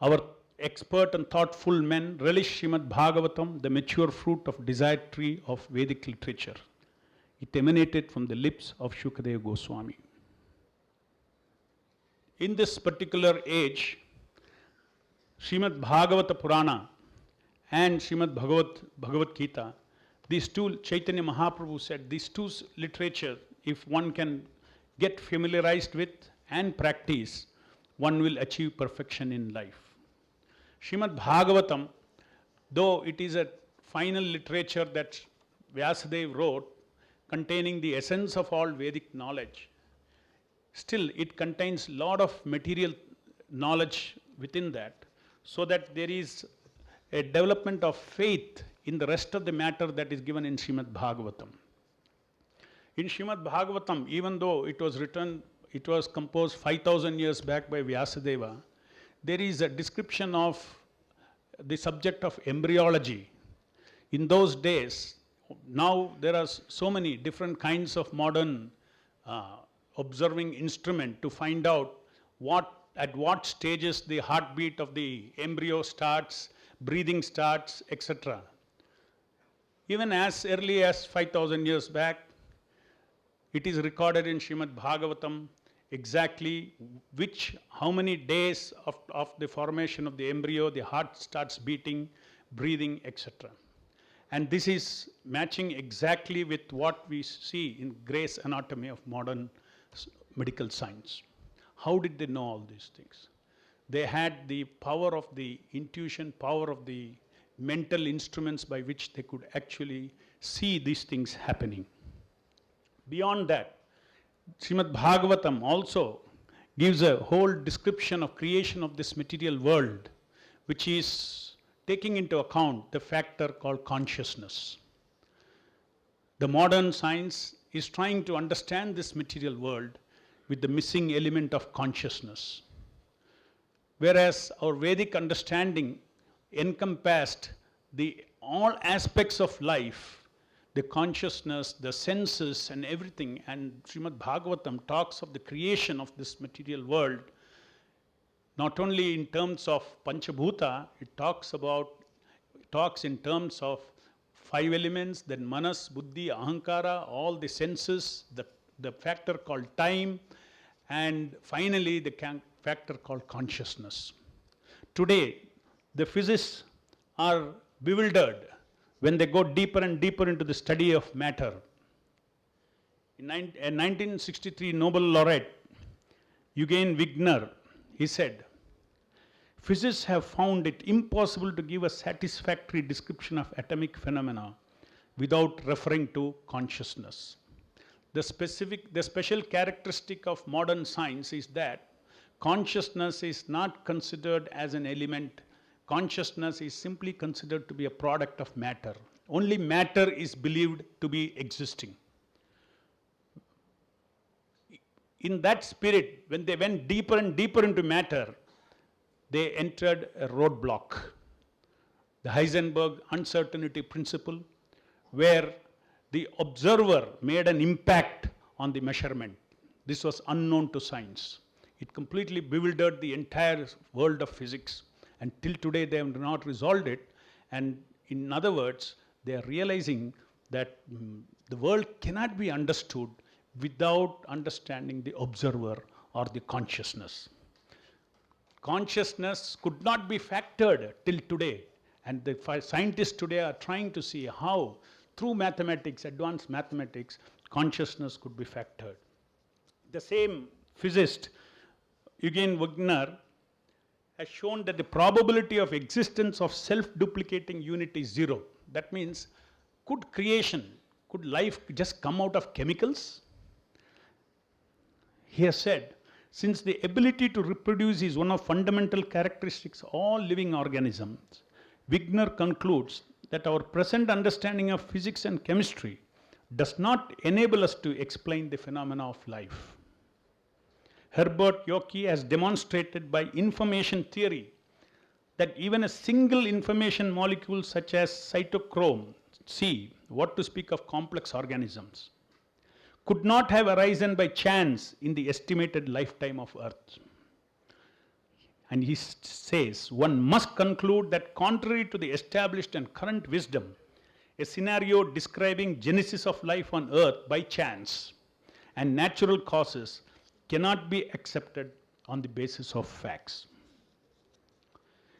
Our expert and thoughtful men relish Srimad Bhagavatam, the mature fruit of desired tree of Vedic literature. It emanated from the lips of Shukadeva Goswami. In this particular age, Srimad Bhagavata Purana and Srimad Bhagavad Gita, these two, Chaitanya Mahaprabhu said, these two literature, if one can get familiarized with and practice, one will achieve perfection in life. Srimad Bhagavatam, though it is a final literature that Vyasadeva wrote, containing the essence of all Vedic knowledge, still it contains a lot of material knowledge within that, so that there is a development of faith in the rest of the matter that is given in Srimad Bhagavatam. In Srimad Bhagavatam, even though it was composed 5,000 years back by Vyasadeva, there is a description of the subject of embryology. In those days, now there are so many different kinds of modern observing instrument to find out at what stages the heartbeat of the embryo starts, breathing starts, etc. Even as early as 5,000 years back, it is recorded in Srimad Bhagavatam exactly how many days of the formation of the embryo, the heart starts beating, breathing, etc. And this is matching exactly with what we see in Gray's Anatomy of modern medical science. How did they know all these things? They had the power of the intuition, power of the mental instruments by which they could actually see these things happening. Beyond that, Srimad Bhagavatam also gives a whole description of creation of this material world, which is taking into account the factor called consciousness. The modern science is trying to understand this material world with the missing element of consciousness. Whereas our Vedic understanding encompassed all aspects of life, the consciousness, the senses and everything, and Srimad Bhagavatam talks of the creation of this material world, not only in terms of Panchabhuta, it talks in terms of 5 elements, then Manas, Buddhi, Ahankara, all the senses, the factor called time, and finally the factor called consciousness. Today, the physicists are bewildered when they go deeper and deeper into the study of matter. In 1963 Nobel laureate, Eugene Wigner, he said, physicists have found it impossible to give a satisfactory description of atomic phenomena without referring to consciousness. The special characteristic of modern science is that consciousness is not considered as an element. Consciousness is simply considered to be a product of matter. Only matter is believed to be existing. In that spirit, when they went deeper and deeper into matter, they entered a roadblock. The Heisenberg uncertainty principle, where the observer made an impact on the measurement. This was unknown to science. It completely bewildered the entire world of physics. And till today they have not resolved it. And in other words, they are realizing that the world cannot be understood without understanding the observer or the consciousness. Consciousness could not be factored till today. And the scientists today are trying to see how, through mathematics, advanced mathematics, consciousness could be factored. The same physicist, Eugene Wigner, has shown that the probability of existence of self-duplicating unit is 0. That means, could life just come out of chemicals? He has said, since the ability to reproduce is one of fundamental characteristics of all living organisms, Wigner concludes that our present understanding of physics and chemistry does not enable us to explain the phenomena of life. Herbert Yockey has demonstrated by information theory that even a single information molecule such as cytochrome C, what to speak of complex organisms, could not have arisen by chance in the estimated lifetime of Earth. And he says, one must conclude that contrary to the established and current wisdom, a scenario describing genesis of life on earth by chance and natural causes cannot be accepted on the basis of facts.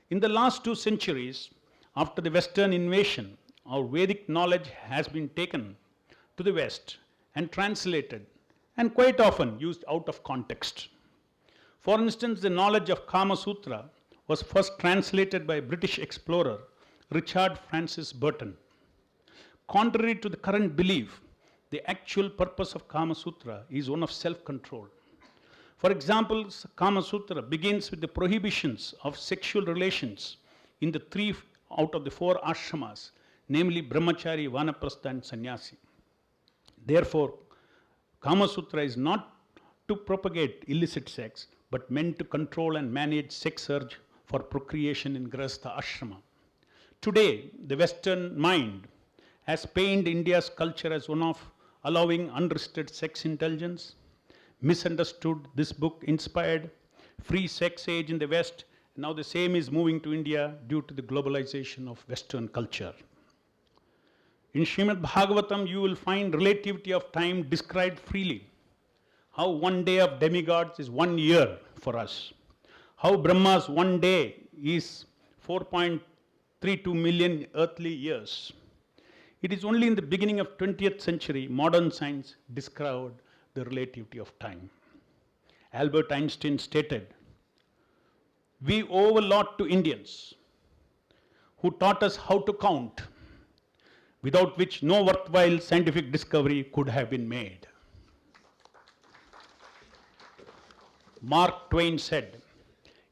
In the last 2 centuries, after the Western invasion, our Vedic knowledge has been taken to the West and translated and quite often used out of context. For instance, the knowledge of Kama Sutra was first translated by British explorer Richard Francis Burton. Contrary to the current belief, the actual purpose of Kama Sutra is one of self-control. For example, Kama Sutra begins with the prohibitions of sexual relations in the 3 out of the 4 ashramas, namely Brahmachari, Vanaprastha and Sannyasi. Therefore, Kama Sutra is not to propagate illicit sex, but meant to control and manage sex urge for procreation in Grihastha ashrama. Today, the Western mind has painted India's culture as one of allowing unrestricted sex indulgence, misunderstood this book inspired free sex age in the West. Now the same is moving to India due to the globalization of Western culture. In Srimad Bhagavatam, you will find relativity of time described freely. How 1 day of demigods is 1 year for us. How Brahma's 1 day is 4.32 million earthly years. It is only in the beginning of 20th century modern science discovered the relativity of time. Albert Einstein stated, "We owe a lot to Indians who taught us how to count, without which no worthwhile scientific discovery could have been made." Mark Twain said,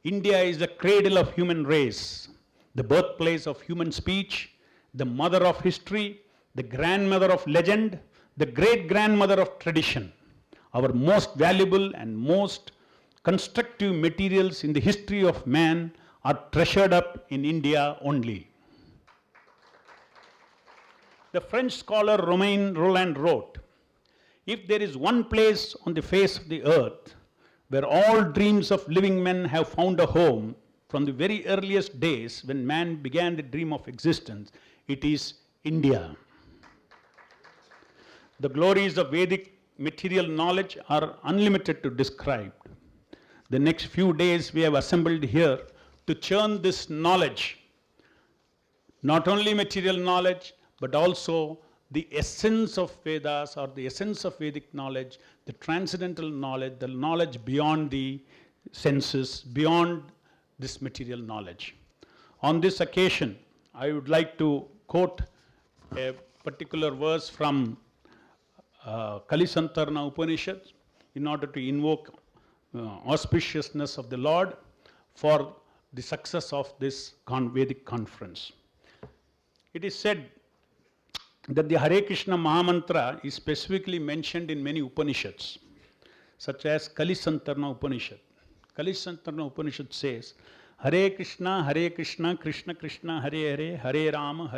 "India is the cradle of human race, the birthplace of human speech, the mother of history, the grandmother of legend, the great-grandmother of tradition. Our most valuable and most constructive materials in the history of man are treasured up in India only." The French scholar Romain Rolland wrote, "If there is one place on the face of the earth where all dreams of living men have found a home from the very earliest days when man began the dream of existence, it is India." The glories of Vedic material knowledge are unlimited to describe. The next few days we have assembled here to churn this knowledge, not only material knowledge, but also the essence of Vedas or the essence of Vedic knowledge, the transcendental knowledge, the knowledge beyond the senses, beyond this material knowledge. On this occasion, I would like to quote a particular verse from Kalisantarna Upanishad in order to invoke auspiciousness of the Lord for the success of this Vedic conference. It is said that the Hare Krishna Mahamantra is specifically mentioned in many Upanishads, such as Kalisantarna Upanishad. Kalisantarna Upanishad says, "Hare Krishna, Krishna Krishna, Hare Hare, Hare Rama,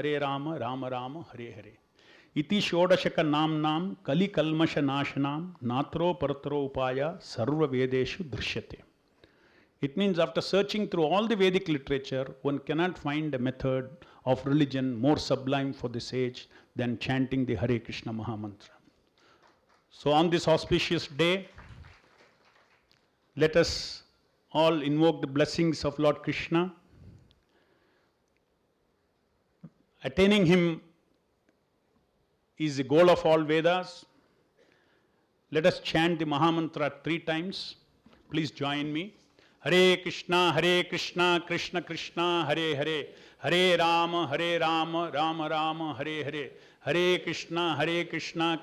Rama Rama, Hare Hare. Iti Shodashaka Namnam Kali Kalmasha Nashanam Natro Paratro Upaya Sarva Vedeshu Drishyate." It means after searching through all the Vedic literature, one cannot find a method of religion more sublime for this age than chanting the Hare Krishna Mahamantra. So on this auspicious day, let us all invoke the blessings of Lord Krishna. Attaining him is the goal of all Vedas. Let us chant the Mahamantra 3 times. Please join me. Hare Krishna, Krishna Krishna, Hare Hare, Hare Rama, Rama Rama, Hare Hare, Hare Krishna,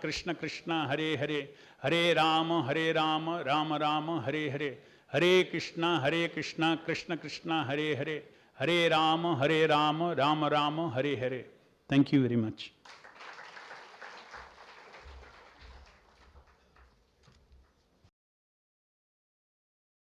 Krishna Krishna, Hare Hare, Hare Rama, Rama Rama, Hare Hare, Hare Krishna, Krishna Krishna, Hare Hare, Hare Rama, Rama Rama, Hare Hare. Thank you very much.